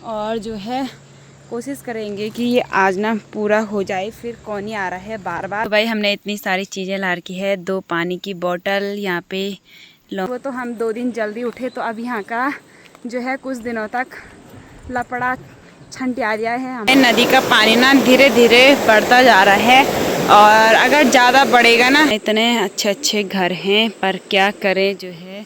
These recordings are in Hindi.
और जो है कोशिश करेंगे कि ये आज ना पूरा हो जाए। फिर कौन ही आ रहा है बार बार। तो भाई हमने इतनी सारी चीज़ें ला रखी है, 2 पानी की बोतल यहाँ पे वो तो हम 2 दिन जल्दी उठे तो अब यहाँ का जो है कुछ दिनों तक लपड़ा छंट आ गया है। हमें नदी का पानी ना धीरे धीरे बढ़ता जा रहा है और अगर ज़्यादा बढ़ेगा ना, इतने अच्छे अच्छे घर हैं पर क्या करें, जो है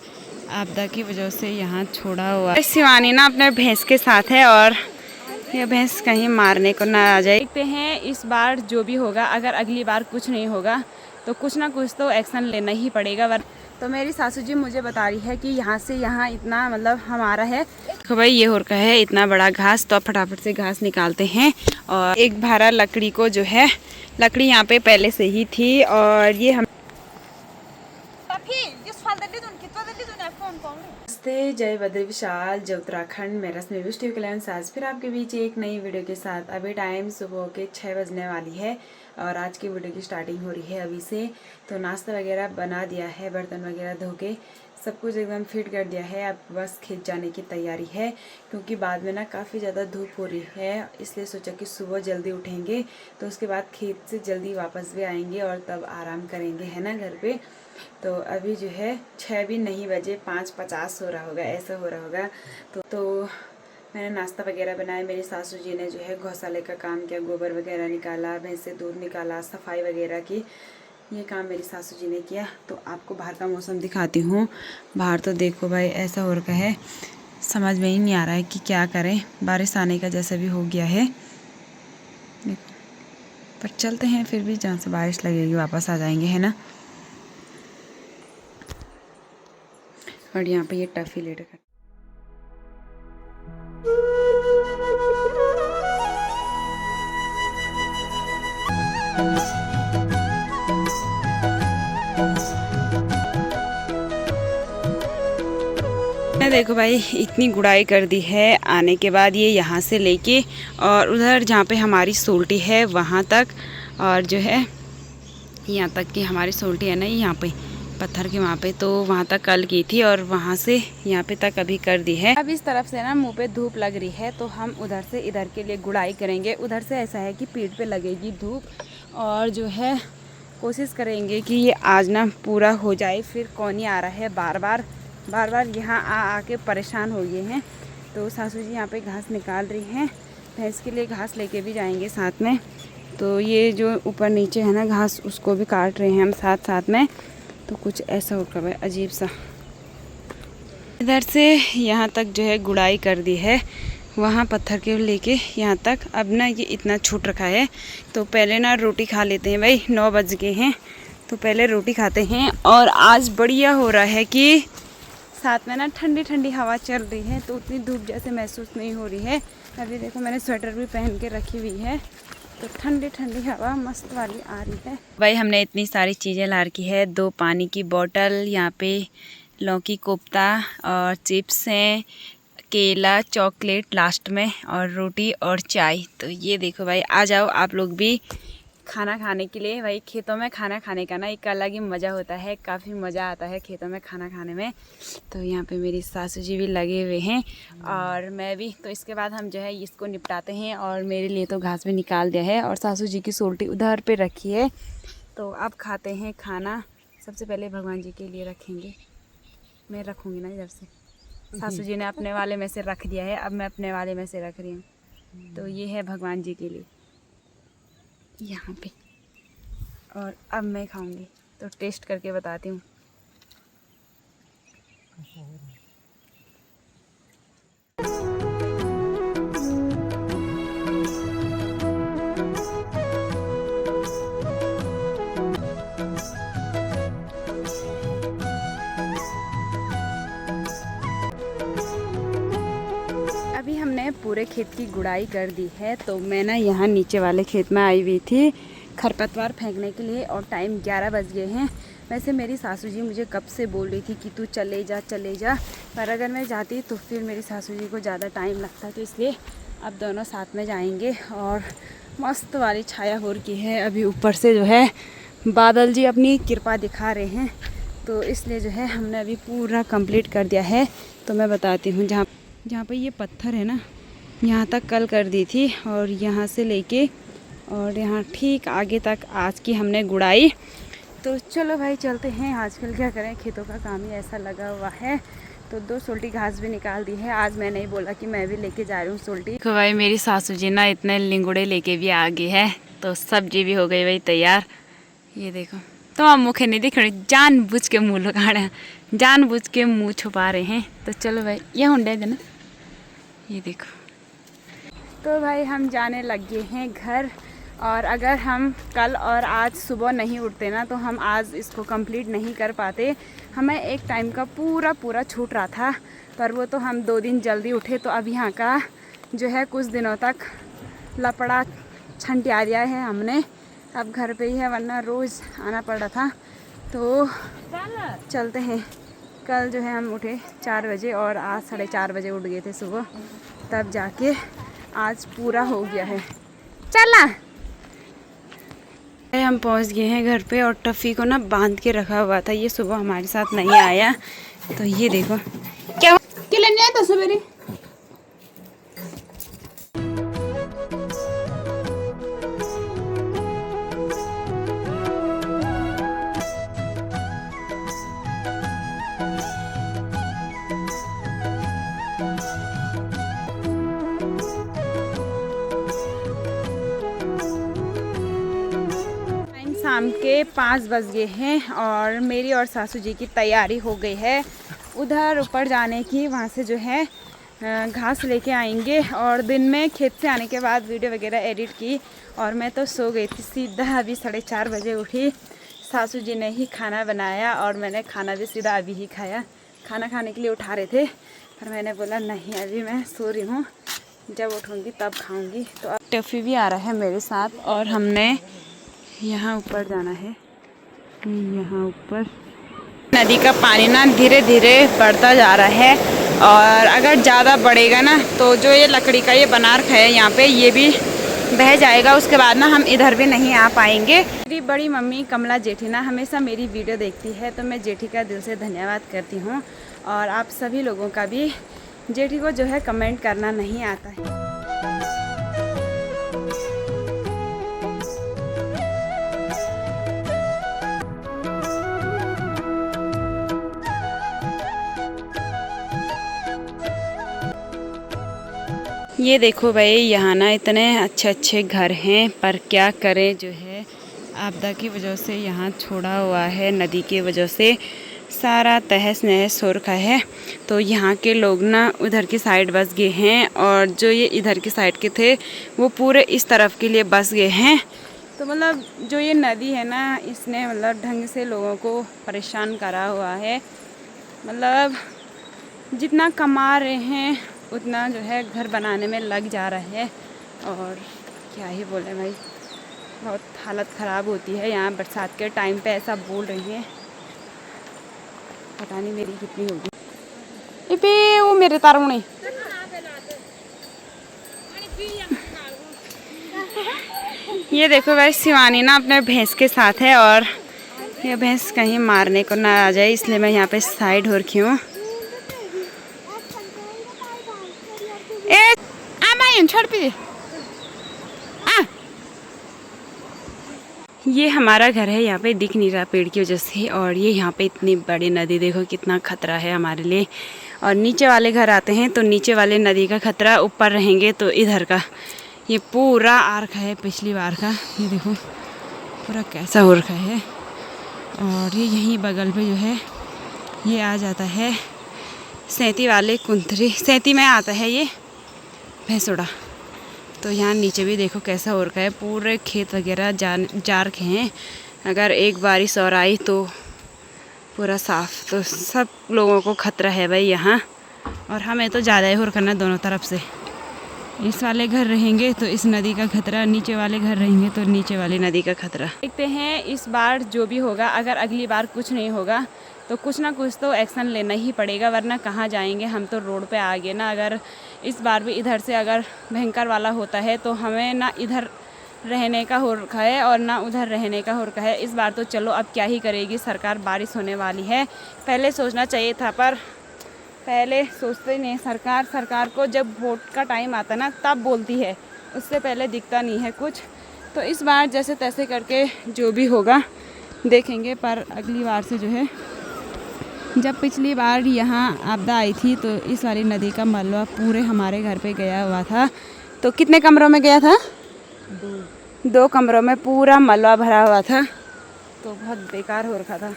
आपदा की वजह से यहाँ छोड़ा हुआ। शिवानी ना अपने भैंस के साथ है और ये भैंस कहीं मारने को ना आ जाए। देखते हैं इस बार जो भी होगा, अगर अगली बार कुछ नहीं होगा तो कुछ ना कुछ तो एक्शन लेना ही पड़ेगा। तो मेरी सासू जी मुझे बता रही है कि यहाँ से यहाँ इतना मतलब हमारा है। तो भाई ये हो रखा है इतना बड़ा घास, तो अब फटाफट से घास निकालते हैं। और एक भारा लकड़ी को जो है, लकड़ी यहाँ पे पहले से ही थी और ये हम नमस्ते, जय बद्री विशाल, जय उत्तराखंड। मैं रश्मि विष्टि कल्याण साज फिर आपके बीच एक नई वीडियो के साथ। अभी टाइम सुबह के 6 बजने वाली है और आज की वीडियो की स्टार्टिंग हो रही है अभी से। तो नाश्ता वगैरह बना दिया है, बर्तन वगैरह धो के सब कुछ एकदम फिट कर दिया है। अब बस खेत जाने की तैयारी है क्योंकि बाद में ना काफ़ी ज़्यादा धूप हो रही है, इसलिए सोचा कि सुबह जल्दी उठेंगे तो उसके बाद खेत से जल्दी वापस भी आएंगे और तब आराम करेंगे, है ना, घर पे। तो अभी जो है 6 भी नहीं बजे, 5:50 हो रहा होगा, ऐसा हो रहा होगा। तो मैंने नाश्ता वगैरह बनाया। मेरी सासू जी ने जो है गौशाले का काम किया, गोबर वगैरह निकाला, भैंस से दूध निकाला, सफाई वगैरह की, ये काम मेरी सासू जी ने किया। तो आपको बाहर का मौसम दिखाती हूँ। बाहर तो देखो भाई ऐसा हो रखा है, समझ में ही नहीं आ रहा है कि क्या करें। बारिश आने का जैसा भी हो गया है, देखो। पर चलते हैं फिर भी, जहाँ से बारिश लगेगी वापस आ जाएंगे, है ना। और यहाँ पे ये टफ़ी ले रखा है। देखो भाई इतनी गुड़ाई कर दी है आने के बाद, ये यहाँ से लेके और उधर जहाँ पे हमारी सोल्टी है वहाँ तक, और जो है यहाँ तक की हमारी सोल्टी है ना, यहाँ पे पत्थर के वहाँ पे, तो वहाँ तक कल की थी और वहाँ से यहाँ पे तक अभी कर दी है। अब इस तरफ से ना मुंह पे धूप लग रही है तो हम उधर से इधर के लिए गुड़ाई करेंगे। उधर से ऐसा है कि पीठ पे लगेगी धूप और जो है कोशिश करेंगे कि ये आज ना पूरा हो जाए। फिर कौन ही आ रहा है बार बार यहाँ आके परेशान हो गए हैं। तो सासू जी यहाँ पे घास निकाल रही हैं, भैंस के लिए घास लेके भी जाएंगे साथ में। तो ये जो ऊपर नीचे है ना घास, उसको भी काट रहे हैं हम साथ में। तो कुछ ऐसा होगा भाई अजीब सा। इधर से यहाँ तक जो है गुड़ाई कर दी है, वहाँ पत्थर के लेके यहाँ तक। अब ना ये इतना छूट रखा है तो पहले ना रोटी खा लेते हैं भाई। 9 बज गए हैं तो पहले रोटी खाते हैं। और आज बढ़िया हो रहा है कि साथ में ना ठंडी ठंडी हवा चल रही है, तो उतनी धूप जैसे महसूस नहीं हो रही है। अभी देखो मैंने स्वेटर भी पहन के रखी हुई है, तो ठंडी ठंडी हवा मस्त वाली आ रही है। भाई हमने इतनी सारी चीज़ें ला रखी है, 2 पानी की बोतल, यहाँ पे लौकी कोफ्ता और चिप्स हैं, केला, चॉकलेट लास्ट में, और रोटी और चाय। तो ये देखो भाई, आ जाओ आप लोग भी खाना खाने के लिए। भाई खेतों में खाना खाने का ना एक अलग ही मज़ा होता है, काफ़ी मज़ा आता है खेतों में खाना खाने में। तो यहाँ पे मेरी सासू जी भी लगे हुए हैं और मैं भी। तो इसके बाद हम जो है इसको निपटाते हैं। और मेरे लिए तो घास भी निकाल दिया है और सासू जी की सोल्टी उधर पे रखी है। तो अब खाते हैं खाना। सबसे पहले भगवान जी के लिए रखेंगे, मैं रखूँगी ना इधर से। सासू जी ने अपने वाले में से रख दिया है, अब मैं अपने वाले में से रख रही हूँ। तो ये है भगवान जी के लिए यहाँ पे। और अब मैं खाऊंगी तो टेस्ट करके बताती हूँ। अभी हमने पूरे खेत की गुड़ाई कर दी है। तो मैं ना यहाँ नीचे वाले खेत में आई हुई थी खरपतवार फेंकने के लिए और टाइम 11 बज गए हैं। वैसे मेरी सासू जी मुझे कब से बोल रही थी कि तू चले जा, पर अगर मैं जाती तो फिर मेरी सासू जी को ज़्यादा टाइम लगता, तो इसलिए अब दोनों साथ में जाएंगे। और मस्त वाली छाया हो रही है, अभी ऊपर से जो है बादल जी अपनी कृपा दिखा रहे हैं, तो इसलिए जो है हमने अभी पूरा कंप्लीट कर दिया है। तो मैं बताती हूँ, जहाँ पे ये पत्थर है ना, यहाँ तक कल कर दी थी और यहाँ से लेके और यहाँ ठीक आगे तक आज की हमने गुड़ाई। तो चलो भाई चलते हैं। आजकल क्या करें, खेतों का काम ही ऐसा लगा हुआ है। तो 2 सोल्टी घास भी निकाल दी है। आज मैंने ही बोला कि मैं भी लेके जा रही हूँ सोल्टी। तो भाई मेरी सासू जी ना इतने लिंगुड़े लेके भी आ गई है। तो सब्जी भी हो गई भाई तैयार। ये देखो, तो आप मुखे नहीं दिख रहे, जानबूझ के मुँह लगा रहे हैं, जानबूझ के मुँह छुपा रहे हैं। तो चलो भाई ये होंडे देना, ये देखो। तो भाई हम जाने लग गए हैं घर। और अगर हम कल और आज सुबह नहीं उठते ना तो हम आज इसको कंप्लीट नहीं कर पाते। हमें एक टाइम का पूरा छूट रहा था, पर वो तो हम 2 दिन जल्दी उठे। तो अब यहाँ का जो है कुछ दिनों तक लपड़ा छंटिया दिया है हमने। अब घर पे ही है, वरना रोज़ आना पड़ रहा था। तो चलते हैं। कल जो है हम उठे 4 बजे और आज 4:30 बजे उठ गए थे सुबह, तब जाके आज पूरा हो गया है। चलना, हम पहुंच गए हैं घर पे और टफ़ी को ना बांध के रखा हुआ था। ये सुबह हमारे साथ नहीं आया। तो ये देखो क्या लेने आया था सवेरे। शाम के 5 बज गए हैं और मेरी और सासू जी की तैयारी हो गई है उधर ऊपर जाने की। वहाँ से जो है घास लेके आएंगे। और दिन में खेत से आने के बाद वीडियो वगैरह एडिट की और मैं तो सो गई थी सीधा। अभी 4:30 बजे उठी। सासू जी ने ही खाना बनाया और मैंने खाना भी सीधा अभी ही खाया। खाना खाने के लिए उठा रहे थे, पर मैंने बोला नहीं, अभी मैं सो रही हूँ, जब उठूँगी तब खाऊँगी। तो अब टफ़ी भी आ रहा है मेरे साथ और हमने यहाँ ऊपर जाना है। यहाँ ऊपर नदी का पानी ना धीरे धीरे बढ़ता जा रहा है और अगर ज़्यादा बढ़ेगा ना तो जो ये लकड़ी का ये बना रखा है यहाँ पे, ये भी बह जाएगा। उसके बाद ना हम इधर भी नहीं आ पाएंगे। मेरी बड़ी मम्मी कमला जेठी ना हमेशा मेरी वीडियो देखती है, तो मैं जेठी का दिल से धन्यवाद करती हूँ। और आप सभी लोगों का भी, जेठी को जो है कमेंट करना नहीं आता है। ये देखो भाई, यहाँ ना इतने अच्छे घर हैं, पर क्या करें, जो है आपदा की वजह से यहाँ छोड़ा हुआ है। नदी की वजह से सारा तहस नहस हो रखा है। तो यहाँ के लोग ना उधर की साइड बस गए हैं और जो ये इधर की साइड के थे वो पूरे इस तरफ के लिए बस गए हैं। तो मतलब जो ये नदी है ना, इसने मतलब ढंग से लोगों को परेशान करा हुआ है। मतलब जितना कमा रहे हैं उतना जो है घर बनाने में लग जा रहा है। और क्या ही बोले भाई, बहुत हालत ख़राब होती है यहाँ बरसात के टाइम पे। ऐसा बोल रही हैं, पता नहीं मेरी कितनी होगी। इपे वो मेरे तारों नहीं। ये देखो भाई, शिवानी ना अपने भैंस के साथ है और ये भैंस कहीं मारने को ना आ जाए, इसलिए मैं यहाँ पे साइड हो रखी हूँ। छोड़ पे ये हमारा घर है। यहाँ पे दिख नहीं रहा पेड़ की वजह से। और ये यहाँ पे इतनी बड़ी नदी, देखो कितना खतरा है हमारे लिए। और नीचे वाले घर आते हैं तो नीचे वाले नदी का खतरा, ऊपर रहेंगे तो इधर का। ये पूरा आ रखा है पिछली बार का, ये देखो पूरा कैसा हो रखा है। और ये यहीं बगल पे जो है ये आ जाता है सैंती वाले कुंथरी, सैंती में आता है ये भैंसोड़ा। तो यहाँ नीचे भी देखो कैसा हो रखा है, पूरे खेत वगैरह जा रखे हैं। अगर एक बारिश और आई तो पूरा साफ। तो सब लोगों को खतरा है भाई यहाँ। और हमें तो ज़्यादा ही हो रखा है दोनों तरफ से। इस वाले घर रहेंगे तो इस नदी का खतरा, नीचे वाले घर रहेंगे तो नीचे वाली नदी का खतरा। देखते हैं इस बार जो भी होगा। अगर अगली बार कुछ नहीं होगा तो कुछ ना कुछ तो एक्शन लेना ही पड़ेगा, वरना कहाँ जाएंगे हम। तो रोड पे आ गए ना। अगर इस बार भी इधर से अगर भयंकर वाला होता है तो हमें ना इधर रहने का हो रखा है और ना उधर रहने का हो रखा है। इस बार तो चलो अब क्या ही करेगी सरकार, बारिश होने वाली है। पहले सोचना चाहिए था, पर पहले सोचते नहीं। सरकार को जब वोट का टाइम आता ना तब बोलती है, उससे पहले दिखता नहीं है कुछ। तो इस बार जैसे तैसे करके जो भी होगा देखेंगे। पर अगली बार से जो है, जब पिछली बार यहाँ आपदा आई थी तो इस वाली नदी का मलबा पूरे हमारे घर पे गया हुआ था। तो कितने कमरों में गया था? 2 कमरों में पूरा मलबा भरा हुआ था, तो बहुत बेकार हो रखा था।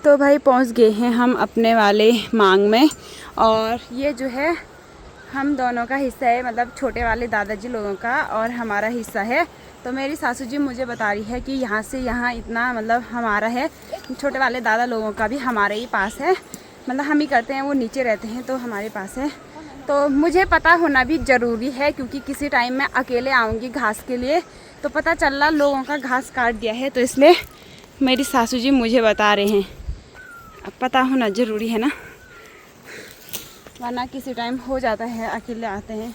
तो भाई पहुँच गए हैं हम अपने वाले मांग में। और ये जो है हम दोनों का हिस्सा है, मतलब छोटे वाले दादाजी लोगों का और हमारा हिस्सा है। तो मेरी सासू जी मुझे बता रही है कि यहाँ से यहाँ इतना मतलब हमारा है, छोटे वाले दादा लोगों का भी हमारे ही पास है, मतलब हम ही करते हैं, वो नीचे रहते हैं तो हमारे पास है। तो मुझे पता होना भी ज़रूरी है, क्योंकि किसी टाइम मैं अकेले आऊँगी घास के लिए तो पता चल रहा लोगों का घास काट दिया है, तो इसलिए मेरी सासू जी मुझे बता रहे हैं। अब पता होना ज़रूरी है ना, वरना किसी टाइम हो जाता है, अकेले आते हैं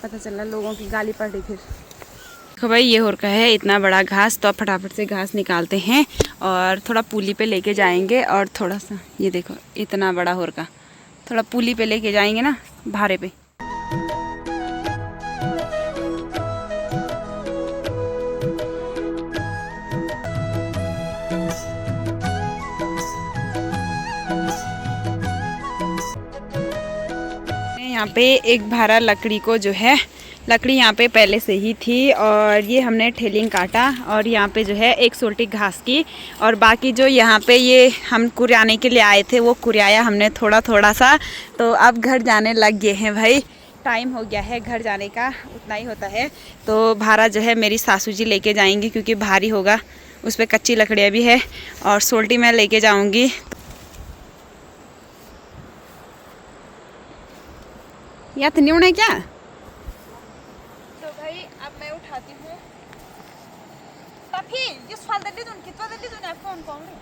पता चल रहा लोगों की गाली पड़ रही। फिर देखो भाई ये हो रखा है इतना बड़ा घास, तो अब फटाफट से घास निकालते हैं और थोड़ा पुली पे लेके जाएंगे। और थोड़ा सा ये देखो इतना बड़ा हो रखा, थोड़ा पुली पे लेके जाएंगे ना भारे पे। यहाँ पे एक भारा लकड़ी को जो है, लकड़ी यहाँ पे पहले से ही थी और ये हमने ठेलिंग काटा। और यहाँ पे जो है एक सोल्टी घास की, और बाकी जो यहाँ पे ये हम कुरियाने के लिए आए थे वो कुरियाया हमने थोड़ा थोड़ा सा। तो अब घर जाने लग गए हैं भाई, टाइम हो गया है घर जाने का, उतना ही होता है। तो भारा जो है मेरी सासू जी लेके जाएंगी क्योंकि भारी होगा, उस पर कच्ची लकड़ियाँ भी है। और सोल्टी मैं लेके जाऊँगी। या तो नहीं उड़े क्या? तो भाई अब मैं उठाती हूँ। टफी जिस फल दल्ली दून कितना दल्ली दून आपको उनको आऊँगी।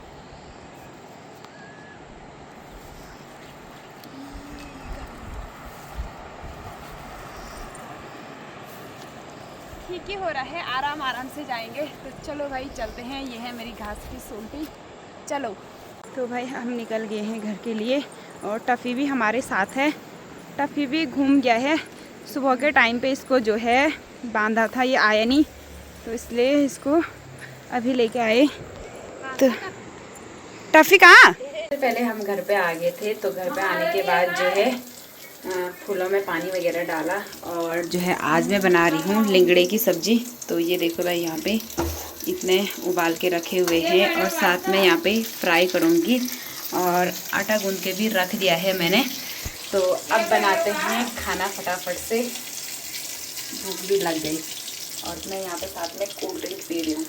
ठीक ही हो रहा है, आराम आराम से जाएंगे। तो चलो भाई चलते हैं, ये है मेरी घास की सोल्टी, चलो। तो भाई हम निकल गए हैं घर के लिए और टफ़ी भी हमारे साथ है। टफ़ी भी घूम गया है, सुबह के टाइम पे इसको जो है बांधा था, ये आया नहीं तो इसलिए इसको अभी लेके आए। तो टफ़ी कहाँ? पहले हम घर पे आ गए थे, तो घर पे आने के बाद जो है फूलों में पानी वगैरह डाला और जो है आज मैं बना रही हूँ लिंगड़े की सब्ज़ी। तो ये देखो भाई यहाँ पे इतने उबाल के रखे हुए हैं और साथ में यहाँ पे फ्राई करूँगी और आटा गूंद के भी रख दिया है मैंने। तो अब बनाते हैं खाना फटाफट से, भूख भी लग गई और मैं यहाँ पे साथ में कोल्ड ड्रिंक पी रही हूँ।